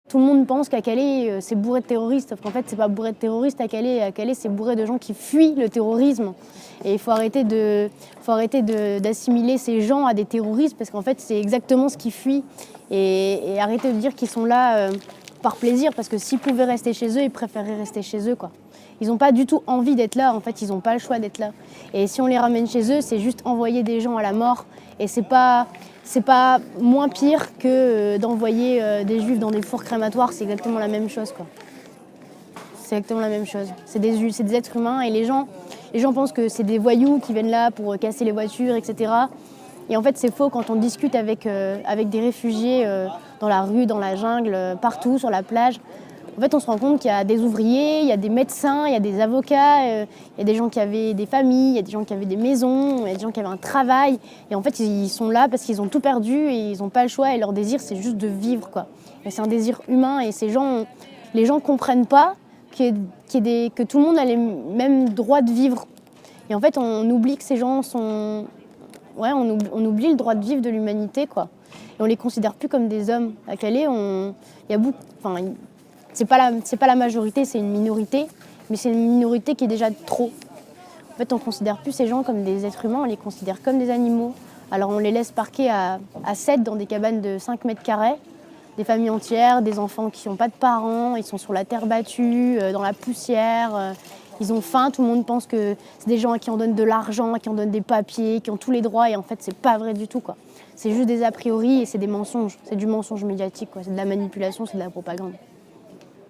Tout le monde pense qu'à Calais, c'est bourré de terroristes, sauf qu'en fait, c'est pas bourré de terroristes à Calais. À Calais, c'est bourré de gens qui fuient le terrorisme. Et il faut arrêter d'assimiler ces gens à des terroristes, parce qu'en fait, c'est exactement ce qu'ils fuient. Et arrêter de dire qu'ils sont là par plaisir, parce que s'ils pouvaient rester chez eux, ils préféreraient rester chez eux, quoi. Ils n'ont pas du tout envie d'être là, en fait, ils n'ont pas le choix d'être là. Et si on les ramène chez eux, c'est juste envoyer des gens à la mort. Et c'est pas moins pire que d'envoyer des juifs dans des fours crématoires, c'est exactement la même chose, quoi. C'est exactement la même chose. C'est des êtres humains et les gens pensent que c'est des voyous qui viennent là pour casser les voitures, etc. Et en fait, c'est faux. Quand on discute avec des réfugiés dans la rue, dans la jungle, partout, sur la plage, en fait, on se rend compte qu'il y a des ouvriers, il y a des médecins, il y a des avocats, il y a des gens qui avaient des familles, il y a des gens qui avaient des maisons, il y a des gens qui avaient un travail. Et en fait, ils sont là parce qu'ils ont tout perdu et ils n'ont pas le choix. Et leur désir, c'est juste de vivre, quoi. Et c'est un désir humain et les gens comprennent pas que tout le monde a les mêmes droits de vivre. Et en fait, on oublie que ces gens sont... Ouais, on oublie le droit de vivre de l'humanité, quoi. Et on les considère plus comme des hommes. À Calais, il y a beaucoup... Enfin, c'est pas la majorité, c'est une minorité, mais c'est une minorité qui est déjà trop. En fait, on considère plus ces gens comme des êtres humains, on les considère comme des animaux. Alors on les laisse parquer à 7 dans des cabanes de 5 mètres carrés, des familles entières, des enfants qui n'ont pas de parents, ils sont sur la terre battue, dans la poussière, ils ont faim, tout le monde pense que c'est des gens à qui on donne de l'argent, à qui on donne des papiers, qui ont tous les droits, et en fait c'est pas vrai du tout, quoi. C'est juste des a priori et c'est des mensonges, c'est du mensonge médiatique, quoi. C'est de la manipulation, c'est de la propagande.